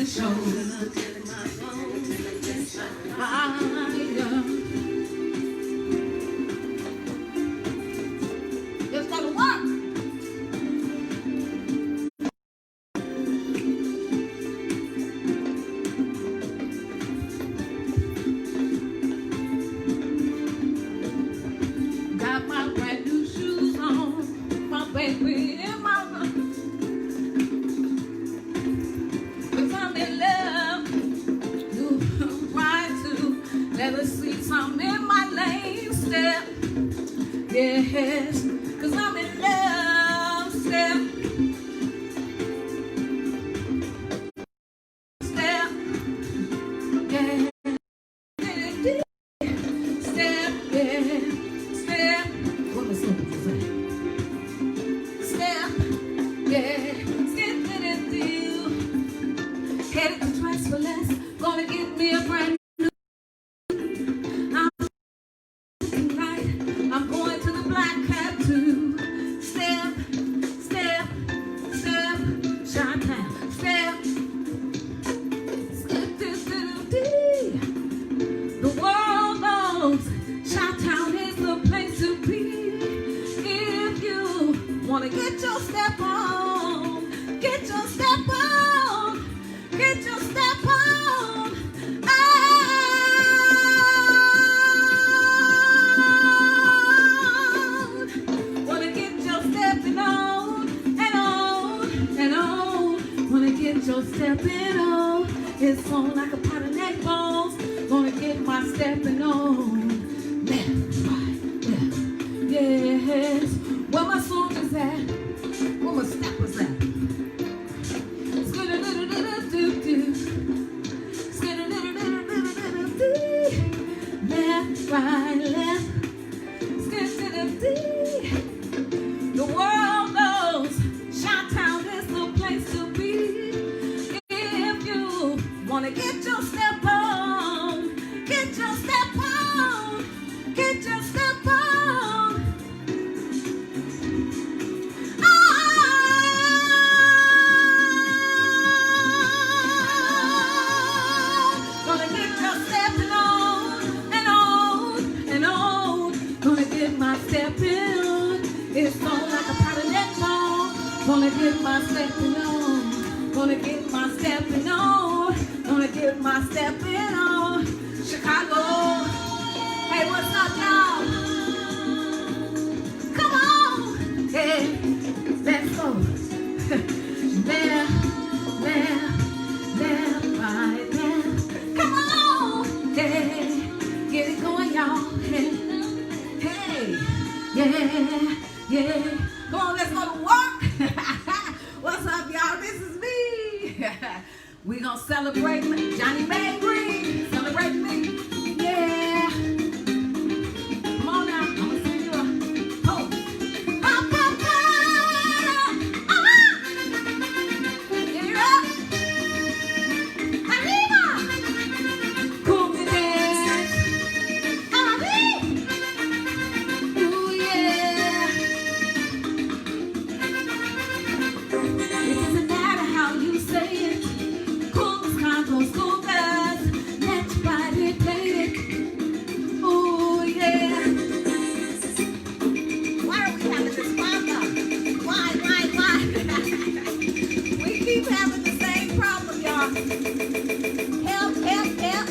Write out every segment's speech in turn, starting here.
show. Just gotta work. Got my brand new shoes on, my baby in my room. 'Cause I'm in love, you right to let us see something in my lane step. Yes, 'cause I'm in love step. Step, yeah. Step, yeah. Step. What was it? Step, yeah. Step to the deal. Headed to twice for less. Gonna get me a brand new. I'm right. I'm going to the Black Cat too. Step, step, step. Shine down. Step, step to the deal. The world knows Chi-Town is the place to be. If you wanna get your step on, get your step on, get your step on. Wanna get your stepping on and on and on. Wanna get your stepping on. It's on like a pot of neck bones. Gonna get my stepping on. Left, right, left. Yes. Where my soldiers at? Where my steppers at? Skidoo-doo-doo-doo-doo-doo. Skidoo-doo-doo-doo-doo-doo-doo. Left, right, left. Skidoo-doo-doo. The world knows Chi-Town is the place to be. If you wanna get your step on, get your step on, get your step on. Gonna get your stepping on and on and on. Gonna get my stepping on. It's on like a pot of neck bone. Gonna get my stepping on. Gonna get my stepping on. Gonna get my stepping on. Chicago. Hey, what's up, y'all? Come on. Hey, let's go. There, there, there, right there. Come on. Hey, get it going, y'all. Hey, hey, yeah, yeah. Come on, let's go to work. What's up, y'all? This is me. We gonna celebrate Johnny May Greene. Celebrate me. Yeah. Come on now. I'm gonna sing you a ho. Ha, ha, ha. Get it up. Arriba. Cool me dance. Arriba. Ooh, yeah. It doesn't matter how you say it. Cool as Congo's cool guys. Let's ride it, play it. Ooh, yeah. Why are we having this problem? Why? We keep having the same problem, y'all. Help, help, help.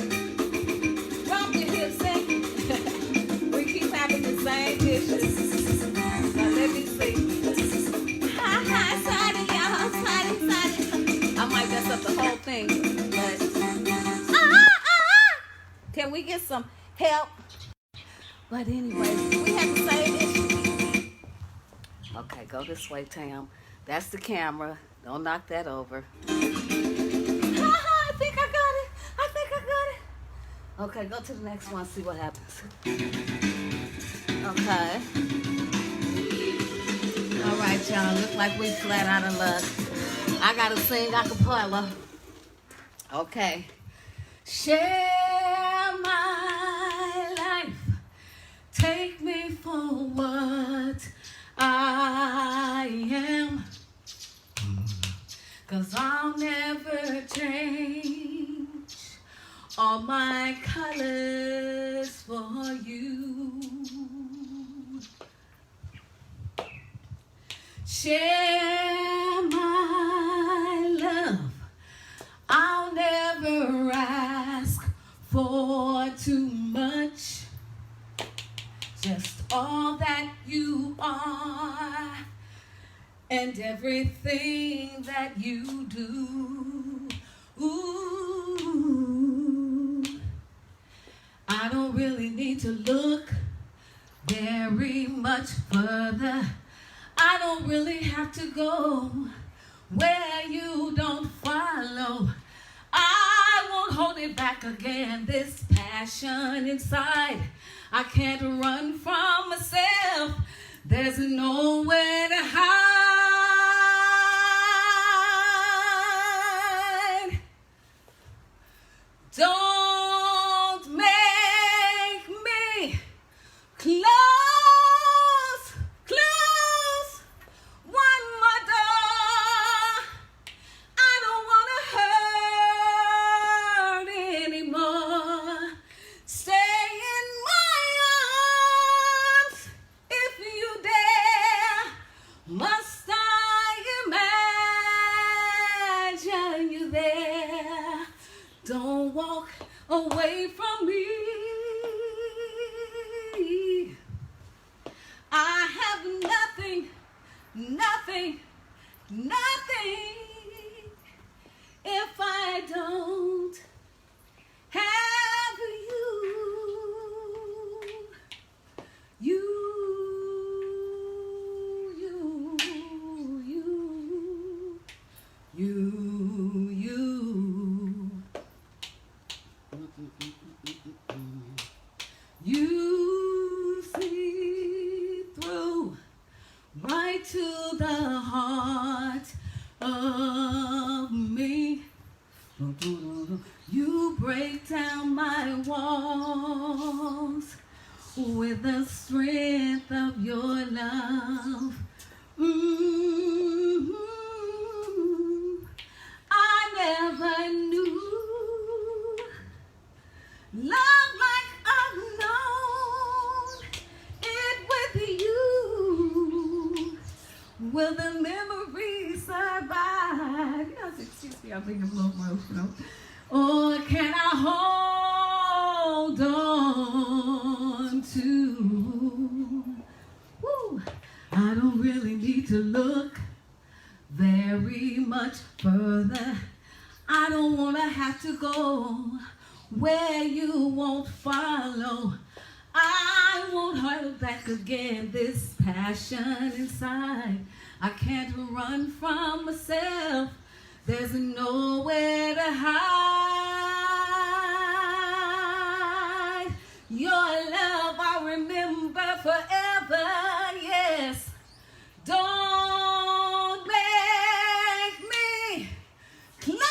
Drop your hips, eh? We keep having the same issues. Now let me see. Side, y'all. Side. I might mess up the whole thing, but can we get some help? But anyway, we have the same issue. Okay, go this way, Tam. That's the camera. Don't knock that over. I think I got it. Okay, go to the next one, see what happens. Okay. All right, y'all. Look like we flat out of luck. I gotta sing a cappella. Okay. Share my life. Take me for what I am. 'cause I'll never change all my colors for you. Share my love, I'll never ask for too much. Just all that you are and everything that you do. Ooh, I don't really need to look very much further. I don't really have to go where you don't follow. I won't hold it back again, this passion inside. I can't run from myself. There's nowhere to hide. Don't make me close one more door. I don't want to hurt anymore. Stay in my arms if you dare. Must I imagine you there? Don't walk away from me. I have nothing if I don't have you. You see through right to the heart of me. You break down my walls with the strength of your love. I never knew love like I've known it with you. Will the memories survive? Yes, excuse me, I'm thinking of love emotional. Or can I hold on to? Woo. I don't really need to look very much further. I don't want to have to go where you won't follow. I won't hold back again, this passion inside. I can't run from myself. There's nowhere to hide. Your love I'll remember forever, yes. Don't make me close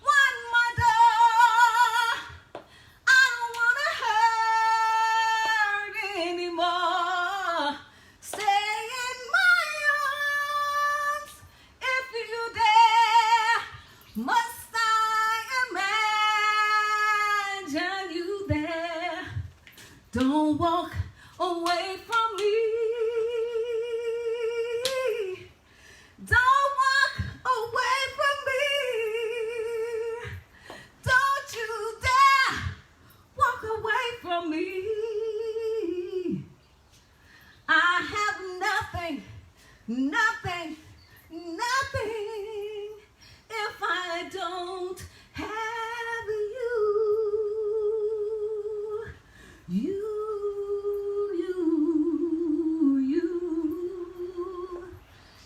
one more door. I don't want to hurt anymore. Stay in my arms if you dare. Must I imagine you there? Don't walk away from me. Don't walk away from me. Don't you dare walk away from me. I have nothing if I don't have you.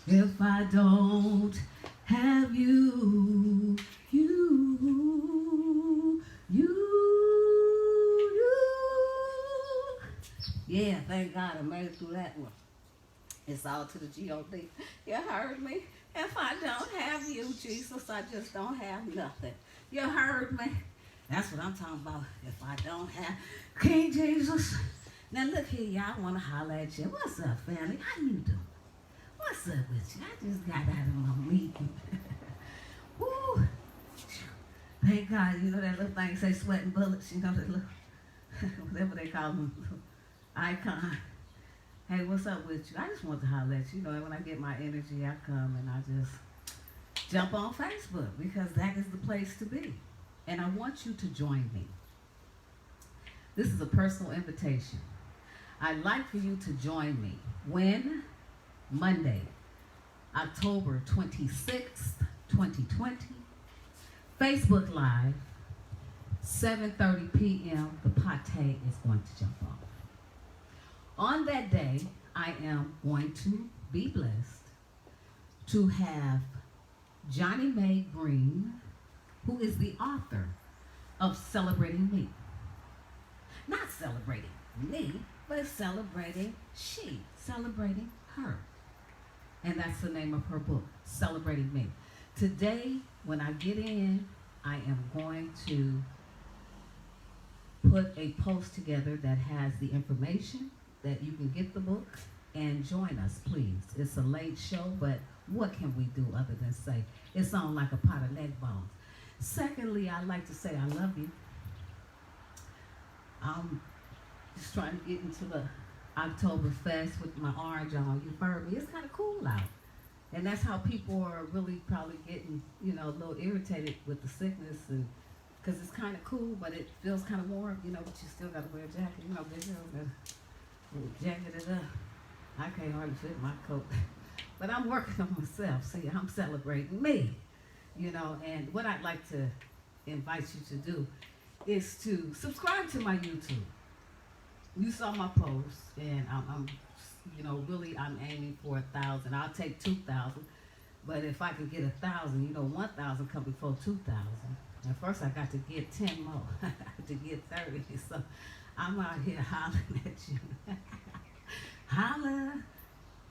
If I don't have you, Yeah, thank God I made it through that one. It's all to the G-O-D. You heard me? If I don't have you, Jesus, I just don't have nothing. You heard me? That's what I'm talking about. If I don't have King Jesus. Now look here, y'all. I want to holler at you. What's up, family? How you doing? What's up with you? I just got out of my meeting. Woo! Thank God, you know that little thing say sweating bullets, you know that little, whatever they call them, little icon. Hey, what's up with you? I just want to holler at you. You know, when I get my energy, I come and I just jump on Facebook because that is the place to be. And I want you to join me. This is a personal invitation. I'd like for you to join me when Monday, October 26th, 2020, Facebook Live, 7:30 p.m., the pate is going to jump off. On that day, I am going to be blessed to have Johnny Mae Greene, who is the author of Celebrating Me. Not celebrating me, but celebrating celebrating her. And that's the name of her book, Celebrating Me. Today, when I get in, I am going to put a post together that has the information that you can get the book and join us, please. It's a late show, but what can we do other than say it's on like a pot of leg bones? Secondly, I'd like to say I love you. I'm just trying to get into the Oktoberfest with my orange on. You heard me. It's kind of cool out. And that's how people are really probably getting, you know, a little irritated with the sickness, and because it's kind of cool, but it feels kind of warm, you know, but you still got to wear a jacket. You know, big girl got to jacket it up. I can't hardly fit my coat. But I'm working on myself. See, I'm celebrating me, you know, and what I'd like to invite you to do is to subscribe to my YouTube. You saw my post, and I'm you know, really I'm aiming for 1,000. I'll take 2,000, but if I can get 1,000, you know, 1,000 come before 2,000. At first I got to get 10 more. I got to get 30, so I'm out here hollering at you. Holla!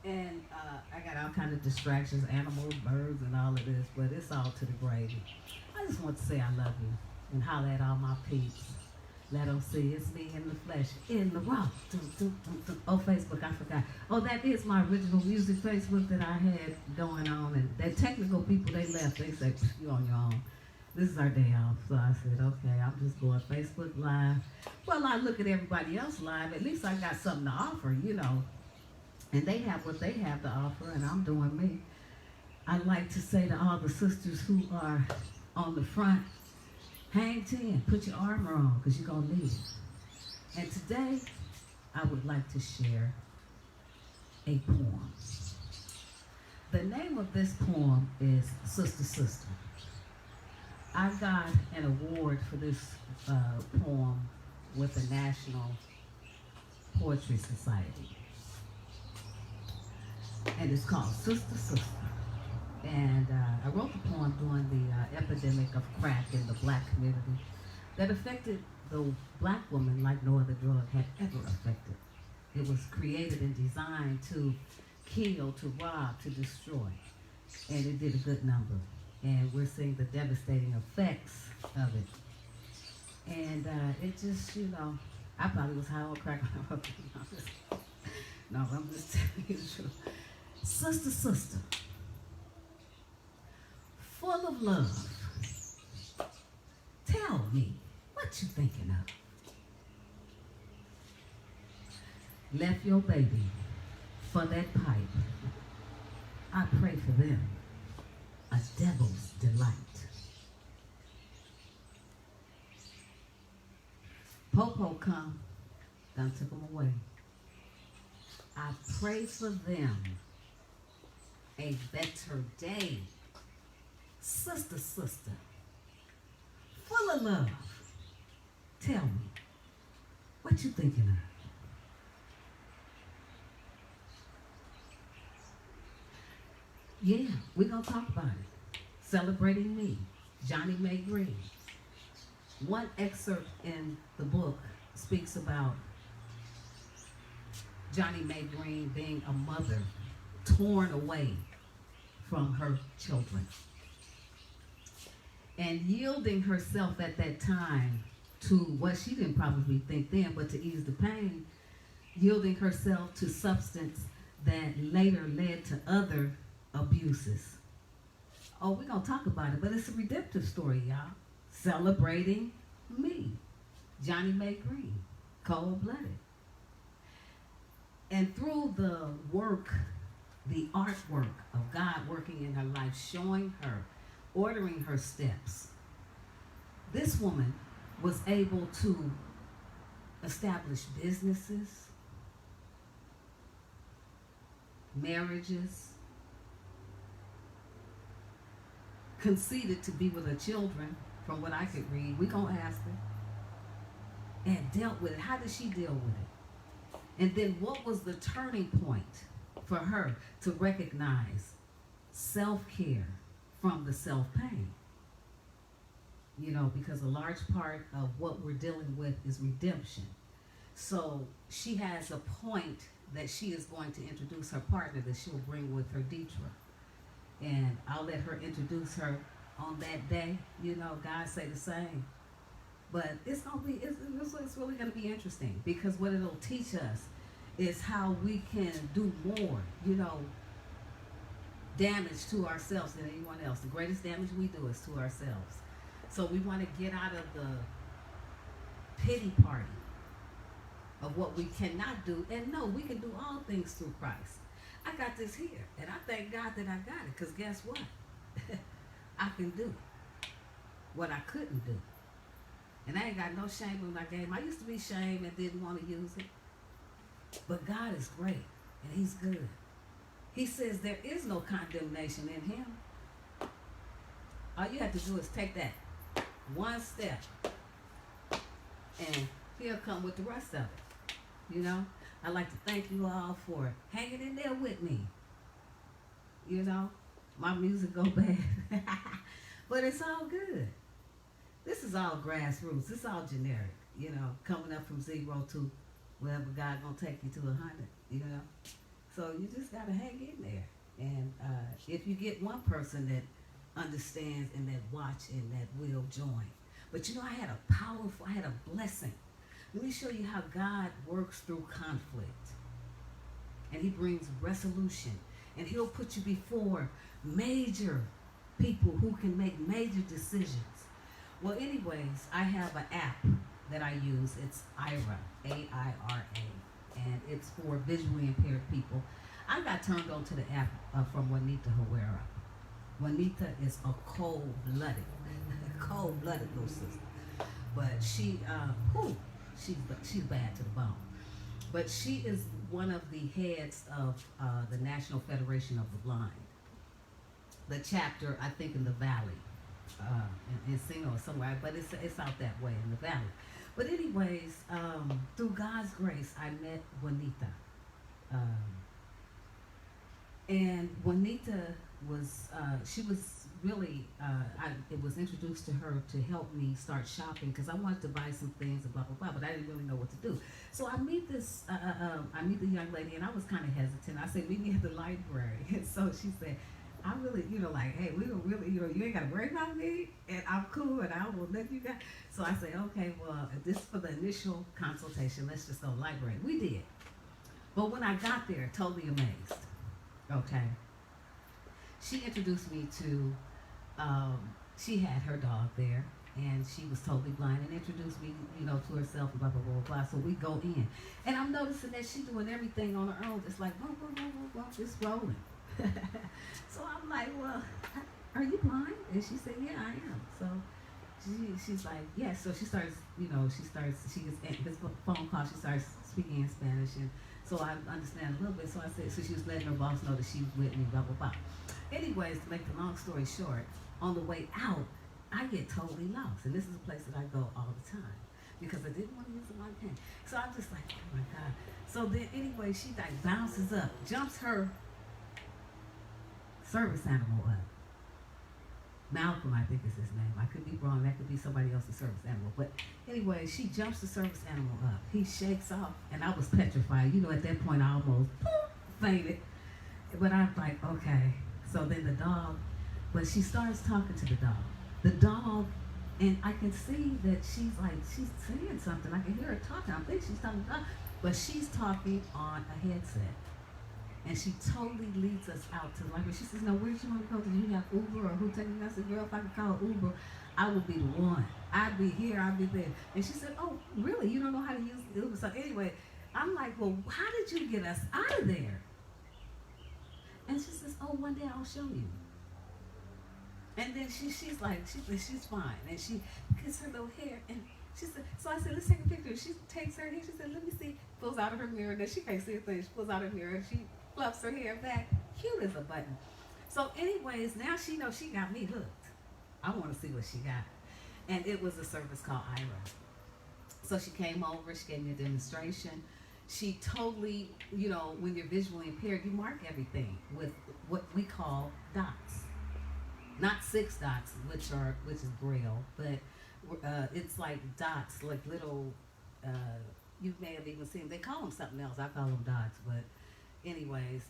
And I got all kind of distractions, animals, birds, and all of this, but it's all to the gravy. I just want to say I love you and holler at all my peeps. Let them see it's me in the flesh, in the raw. Oh, Facebook, I forgot. Oh, that is my original music Facebook that I had going on. And the technical people, they left. They said, you on your own. This is our day off. So I said, okay, I'm just going Facebook Live. Well, I look at everybody else live. At least I got something to offer, you know. And they have what they have to offer, and I'm doing me. I'd like to say to all the sisters who are on the front, hang 10, put your armor on, because you're going to need it. And today, I would like to share a poem. The name of this poem is Sister Sister. I got an award for this poem with the National Poetry Society. And it's called Sister Sister. And I wrote the poem during the epidemic of crack in the black community that affected the black woman like no other drug had ever affected. It was created and designed to kill, to rob, to destroy. And it did a good number. And we're seeing the devastating effects of it. And it just, you know, I probably was high on crack when I wrote it. No, I'm just telling you the truth. Sister, sister. Full of love, tell me what you thinking of. Left your baby for that pipe. I pray for them, a devil's delight. Popo come, done took them away. I pray for them a better day. Sister, sister, full of love, tell me, what you thinking of? Yeah, we're going to talk about it. Celebrating Me, Johnny Mae Greene. One excerpt in the book speaks about Johnny Mae Greene being a mother torn away from her children, and yielding herself at that time to what she didn't probably think then, but to ease the pain, yielding herself to substance that later led to other abuses. Oh, we're going to talk about it, but it's a redemptive story, y'all. Celebrating me, Johnny Mae Greene, cold-blooded. And through the work, the artwork of God working in her life, showing her, ordering her steps, this woman was able to establish businesses, marriages, conceded to be with her children, from what I could read. We're going to ask her. And dealt with it. How did she deal with it? And then what was the turning point for her to recognize self-care from the self-pain? You know, because a large part of what we're dealing with is redemption. So she has a point that she is going to introduce her partner that she'll bring with her, Deetra. And I'll let her introduce her on that day. You know, God say the same. But it's really going to be interesting, because what it'll teach us is how we can do more, you know, damage to ourselves than anyone else. The greatest damage we do is to ourselves. So we want to get out of the pity party of what we cannot do, and no, we can do all things through Christ. I got this here, and I thank God that I got it, because guess what? I can do what I couldn't do. And I ain't got no shame in my game. I used to be ashamed and didn't want to use it. But God is great, and he's good. He says there is no condemnation in him. All you have to do is take that one step, and he'll come with the rest of it. You know? I'd like to thank you all for hanging in there with me. You know? My music go bad. But it's all good. This is all grassroots. It's all generic, you know, coming up from 0 to wherever God gonna take you to 100, you know. So you just gotta hang in there. And if you get one person that understands and that watch and that will join. But you know, I had a blessing. Let me show you how God works through conflict. And he brings resolution. And he'll put you before major people who can make major decisions. Well, anyways, I have an app that I use. It's IRA, A-I-R-A, and it's for visually impaired people. I got turned on to the app from Juanita Herrera. Juanita is a cold-blooded little sister. But she's bad to the bone. But she is one of the heads of the National Federation of the Blind. The chapter, I think, in the Valley. In Encino or somewhere, but it's out that way in the valley. But anyways, through God's grace, I met Juanita. And Juanita was, she was really, it was introduced to her to help me start shopping, because I wanted to buy some things and blah, blah, blah, but I didn't really know what to do. So I meet the young lady, and I was kind of hesitant. I said, meet me at the library. And so she said, I really, you know, like, hey, we don't really, you know, you ain't got to worry about me, and I'm cool, and I will let you guys. So I said, okay, well, this is for the initial consultation. Let's just go to the library. We did. But when I got there, totally amazed, okay? She introduced me to, she had her dog there, and she was totally blind, and introduced me, you know, to herself, and blah, blah, blah, blah. So we go in. And I'm noticing that she's doing everything on her own, just like, boom, boom, boom, boom, boom, just rolling. So I'm like, well, are you blind? And she said, yeah, I am. So she's like, yeah. So she starts, you know, she gets this phone call, she starts speaking in Spanish, and so I understand a little bit. So I said, so she was letting her boss know that she was with me, blah, blah, blah. Anyways, to make the long story short, on the way out, I get totally lost. And this is a place that I go all the time, because I didn't want to use the right hand. So I'm just like, oh my God. So then anyway, she like bounces up, jumps her service animal up. Malcolm, I think is his name. I could be wrong. That could be somebody else's service animal. But anyway, she jumps the service animal up. He shakes off, and I was petrified. You know, at that point, I almost fainted. But I'm like, okay. So then the dog, but she starts talking to the dog. The dog, and I can see that she's saying something. I can hear her talking. I think she's talking to the dog, but she's talking on a headset. And she totally leads us out to like, she says, no, where do you want to go? Do you have Uber or who taking you? I said, girl, if I could call Uber, I would be the one. I'd be here, I'd be there. And she said, oh, really? You don't know how to use Uber? So anyway, I'm like, well, how did you get us out of there? And she says, oh, one day I'll show you. And then she's like, she's fine. And she gets her little hair. And she said, so I said, let's take a picture. She takes her hair. She said, let me see. Pulls out of her mirror. Then she can't see a thing. She pulls out her mirror and she fluffs her hair back. Cute as a button. So anyways, now she knows she got me hooked. I want to see what she got. And it was a service called Ira. So she came over. She gave me a demonstration. She totally, you know, when you're visually impaired, you mark everything with what we call dots. Not 6 dots, which is Braille, but it's like dots, like little. You may have even seen. They call them something else. I call them dots, but anyways,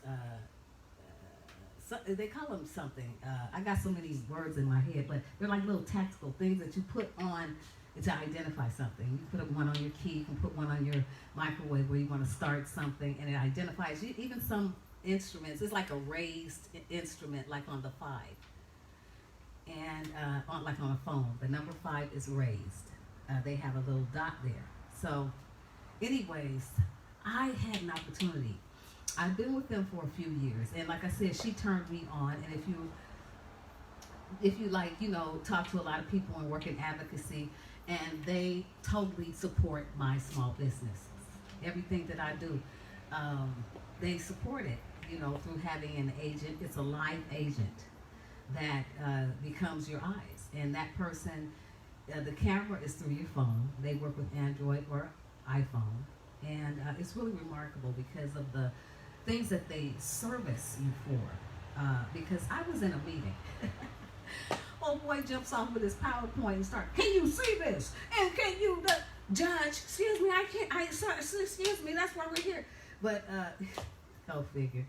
so they call them something. I got so many words in my head, but they're like little tactical things that you put on to identify something. You put one on your key, you can put one on your microwave where you want to start something, and it identifies you. Even some instruments, it's like a raised instrument, like on the 5. And like on a phone, the number 5 is raised. They have a little dot there. So, anyways, I had an opportunity. I've been with them for a few years, and like I said, she turned me on. And if you like, you know, talk to a lot of people and work in advocacy, and they totally support my small business. Everything that I do, they support it. You know, through having an agent. It's a live agent that becomes your eyes, and that person, the camera is through your phone. They work with Android or iPhone, and it's really remarkable because of the things that they service you for. Because I was in a meeting. Old boy jumps off with his PowerPoint and starts, can you see this? And can you, judge, excuse me, excuse me, that's why we're here. But, go figure.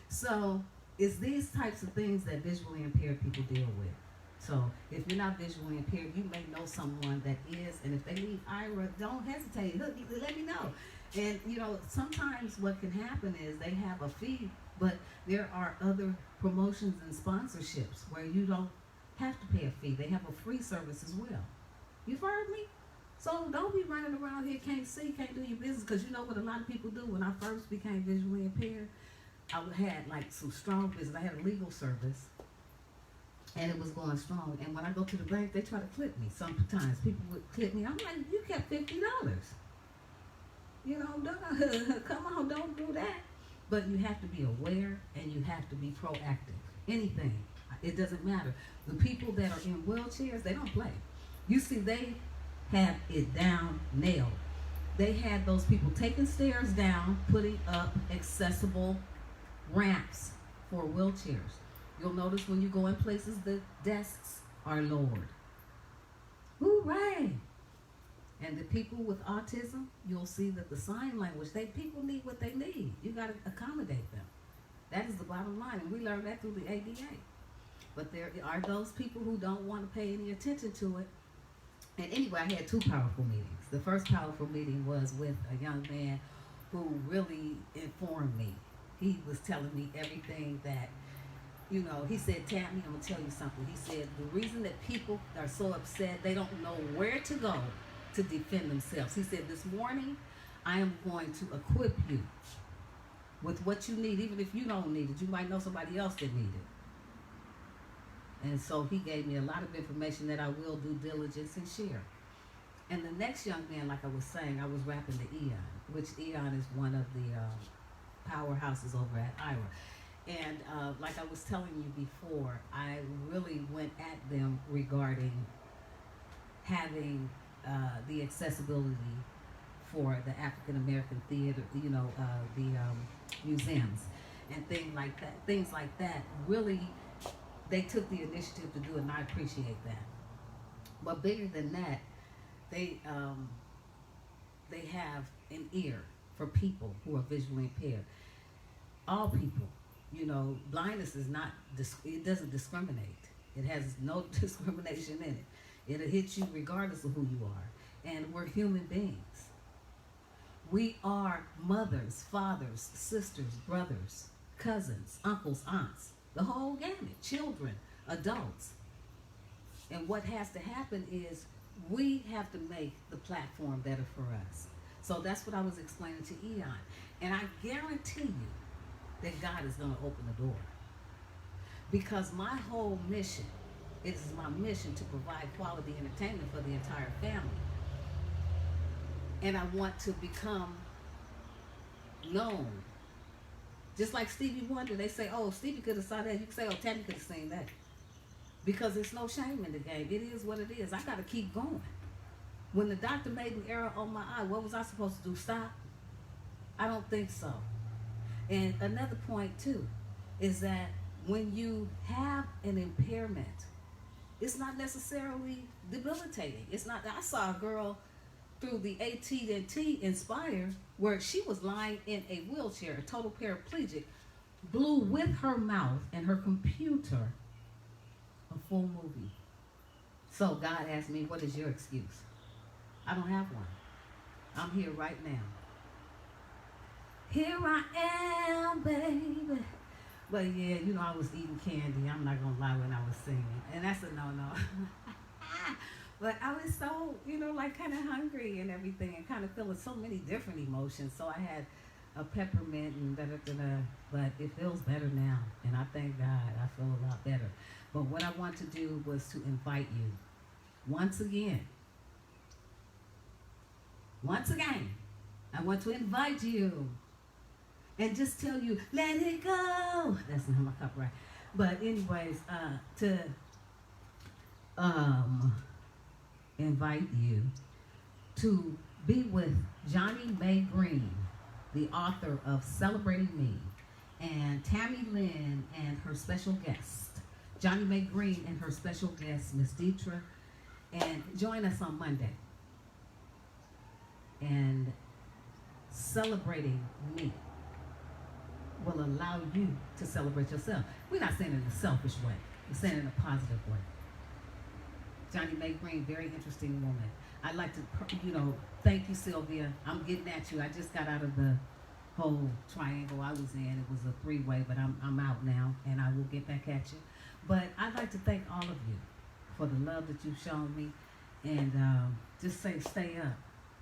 So, it's these types of things that visually impaired people deal with. So if you're not visually impaired, you may know someone that is, and if they need Ira, don't hesitate. Let me know. And you know, sometimes what can happen is they have a fee, but there are other promotions and sponsorships where you don't have to pay a fee. They have a free service as well. You've heard me? So don't be running around here, can't see, can't do your business, because you know what a lot of people do. When I first became visually impaired, I had like some strong business. I had a legal service, and it was going strong. And when I go to the bank, they try to clip me. Sometimes people would clip me. I'm like, you kept $50. You know, come on, don't do that. But you have to be aware, and you have to be proactive. Anything, it doesn't matter. The people that are in wheelchairs, they don't play. You see, they have it down, nailed. They had those people taking stairs down, putting up accessible ramps for wheelchairs. You'll notice when you go in places, the desks are lowered. Hooray! And the people with autism, you'll see that the sign language, people need what they need. You got to accommodate them. That is the bottom line, and we learned that through the ADA. But there are those people who don't want to pay any attention to it. And anyway, I had 2 powerful meetings. The first powerful meeting was with a young man who really informed me. He was telling me everything that, you know, he said, Tami, I'm going to tell you something. He said, the reason that people are so upset, they don't know where to go to defend themselves. He said, this morning, I am going to equip you with what you need, even if you don't need it. You might know somebody else that need it. And so he gave me a lot of information that I will do diligence and share. And the next young man, like I was saying, I was rapping the Eon, which Eon is one of the powerhouses over at Ira. And like I was telling you before, I really went at them regarding having the accessibility for the African American theater, you know, the museums and things like that. Really, they took the initiative to do it, and I appreciate that. But bigger than that, they have an ear for people who are visually impaired. All people, you know, blindness is not, it doesn't discriminate. It has no discrimination in it. It'll hit you regardless of who you are. And we're human beings. We are mothers, fathers, sisters, brothers, cousins, uncles, aunts, the whole gamut, children, adults. And what has to happen is we have to make the platform better for us. So that's what I was explaining to Eon. And I guarantee you that God is going to open the door. Because my whole mission, it is my mission to provide quality entertainment for the entire family. And I want to become known. Just like Stevie Wonder, they say, oh, Stevie could have sung that. You can say, oh, Tami could have sang that. Because there's no shame in the game. It is what it is. I got to keep going. When the doctor made an error on my eye, what was I supposed to do? Stop? I don't think so. And another point, too, is that when you have an impairment, it's not necessarily debilitating. It's not. I saw a girl through the AT&T Inspire where she was lying in a wheelchair, a total paraplegic, blew with her mouth and her computer a full movie. So God asked me, what is your excuse? I don't have one. I'm here right now. Here I am, baby. But yeah, you know, I was eating candy. I'm not gonna lie when I was singing. And that's a no-no. But I was so, you know, like kind of hungry and everything and kind of feeling so many different emotions. So I had a peppermint and da-da-da-da. But it feels better now. And I thank God I feel a lot better. But what I want to do was to invite you once again. Once again, I want to invite you and just tell you, let it go. That's not my copyright. But anyways, to invite you to be with Johnny Mae Greene, the author of Celebrating Me, and Tami Lyn and her special guest, Johnny Mae Greene and her special guest, Miss Deetra, and join us on Monday. And Celebrating Me will allow you to celebrate yourself. We're not saying it in a selfish way. We're saying it in a positive way. Johnny Mae Greene, very interesting woman. I'd like to, thank you, Sylvia. I'm getting at you. I just got out of the whole triangle I was in. It was a three-way, but I'm out now, and I will get back at you. But I'd like to thank all of you for the love that you've shown me, and just say stay up.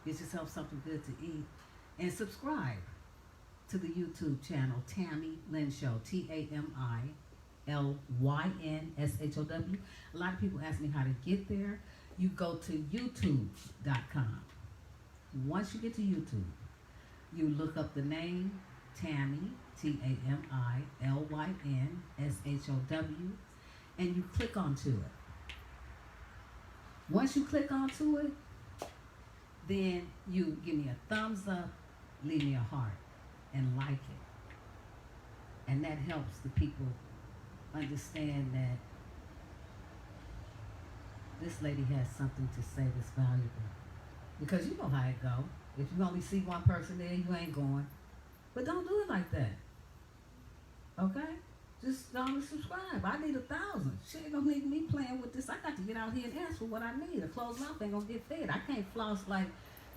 Get yourself something good to eat, and subscribe to the YouTube channel, Tami Lyn Show, TamiLynshow. A lot of people ask me how to get there. You go to youtube.com. Once you get to YouTube, you look up the name Tami, TamiLynshow, and you click onto it. Once you click onto it, then you give me a thumbs up, leave me a heart, and like it. And that helps the people understand that this lady has something to say that's valuable. Because you know how it go. If you only see one person there, you ain't going. But don't do it like that. Okay? Just don't subscribe. I need 1,000. She ain't gonna need me playing with this. I got to get out here and ask for what I need. A closed mouth ain't gonna get fed. I can't floss like,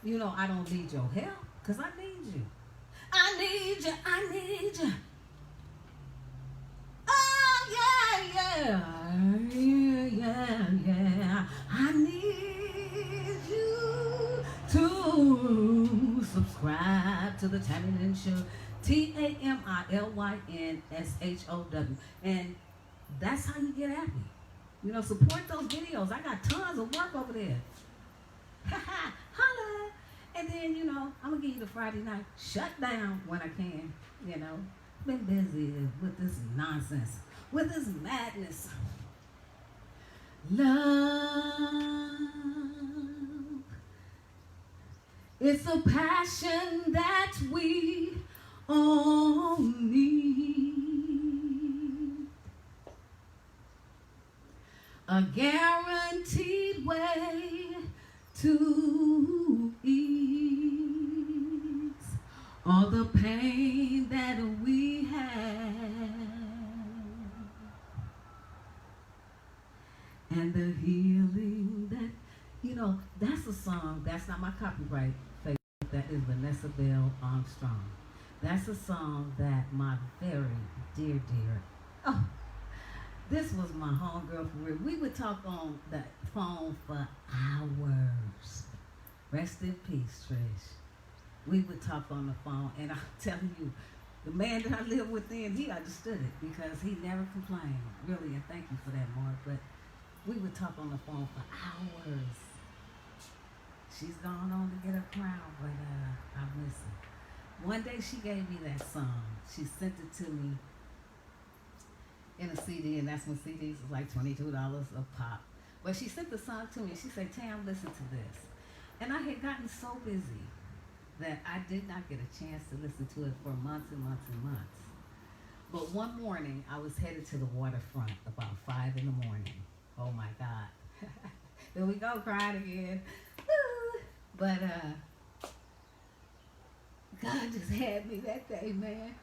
I don't need your help. Because I need you. I need you. I need you. Oh, yeah. I need you to subscribe to the Tami Lyn Show. TamiLynshow. And that's how you get at me. Support those videos. I got tons of work over there. Holla. And then, I'm going to give you the Friday night shutdown when I can. Been busy with this nonsense, with this madness. Love, it's a passion that we all need. A guaranteed way to ease all the pain that we have, and the healing that, that's a song, that's not my copyright, that is Vanessa Bell Armstrong. That's a song that my very dear, oh, this was my homegirl for real. We would talk on the phone for hours. Rest in peace, Trish. We would talk on the phone, and I'm telling you, the man that I lived with then, he understood it because he never complained. Really, and thank you for that, Mark. But we would talk on the phone for hours. She's gone on to get her crown, but I miss her. One day she gave me that song. She sent it to me in a CD, and that's when CDs was like $22 a pop. But she sent the song to me, and she said, Tam, listen to this. And I had gotten so busy that I did not get a chance to listen to it for months and months and months. But one morning, I was headed to the waterfront about 5 in the morning. Oh my God. Here we go, crying again. Woo. But God just had me that day, man.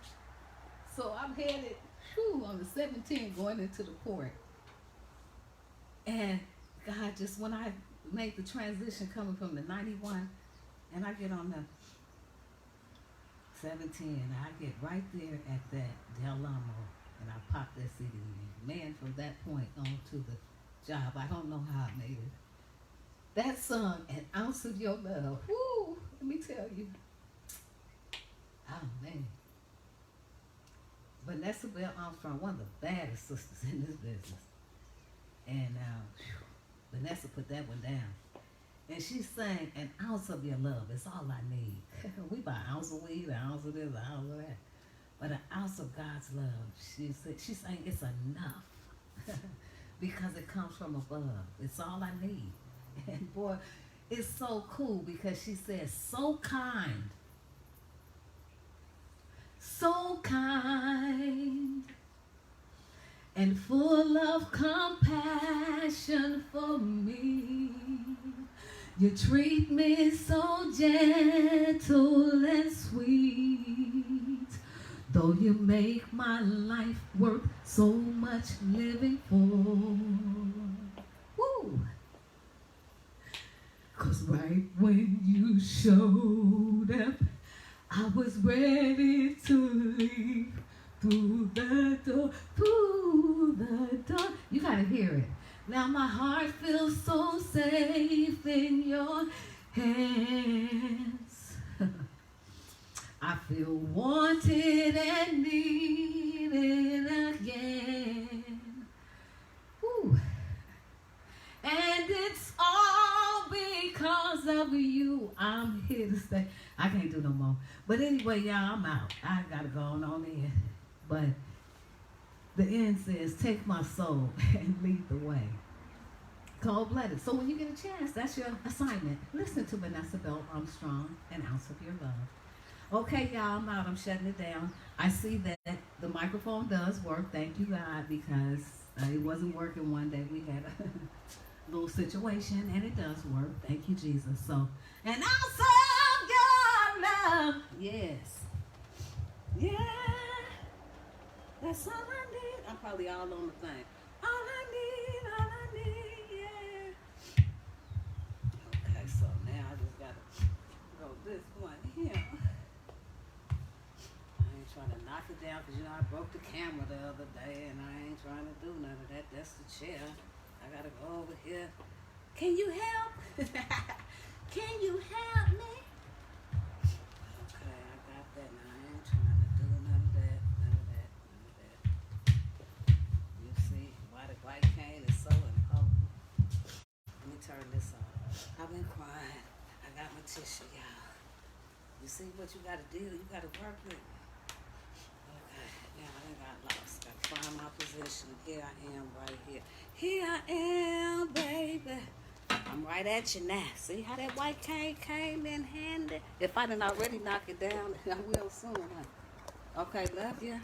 So I'm headed on the 17th going into the port. And God just, when I made the transition coming from the 91, and I get on the 17, and I get right there at that Del Amo, and I pop that CD in. Man, from that point on to the job, I don't know how I made it. That song, An Ounce of Your Love, woo, let me tell you. Oh, man. Vanessa Bell Armstrong, one of the baddest sisters in this business. And Vanessa put that one down. And she sang, An Ounce of Your Love, it's all I need. We buy an ounce of weed, an ounce of this, an ounce of that. But an ounce of God's love, she sang, it's enough. Because it comes from above. It's all I need. And boy, it's so cool because she says, so kind, and full of compassion for me. You treat me so gentle and sweet, though you make my life worth so much living for. Woo! 'Cause right when you showed up, I was ready to leave through the door. You gotta hear it. Now my heart feels so safe in your hands. I feel wanted and needed again. Woo. And it's all because of you. I'm here to stay. I can't do no more. But anyway, y'all, I'm out. I gotta go on in. But the end says, take my soul and lead the way. Cold-blooded. So when you get a chance, that's your assignment. Listen to Vanessa Bell Armstrong, An Ounce of Your Love. Okay, y'all, I'm out. I'm shutting it down. I see that the microphone does work. Thank you, God, because it wasn't working one day. We had a little situation, and it does work. Thank you, Jesus. So, An Ounce of Your Love. Yes. Yeah. That's all I need. I'm probably all on the thing. All I need, yeah. Okay, so now I just gotta go this one here. I ain't trying to knock it down because, I broke the camera the other day and I ain't trying to do none of that. That's the chair. I gotta go over here. Can you help? Can you help me? Okay, I got that now. I ain't trying to do none of that. You see why the white cane is so important. Let me turn this on. I've been crying. I got my tissue, y'all. You see what you gotta do? You gotta work with it. Okay, now I done got lost. Gotta find my position. Here I am right here. Here I am, baby. I'm right at you now. See how that white cane came in handy? If I didn't already knock it down, I will soon. Okay, love you.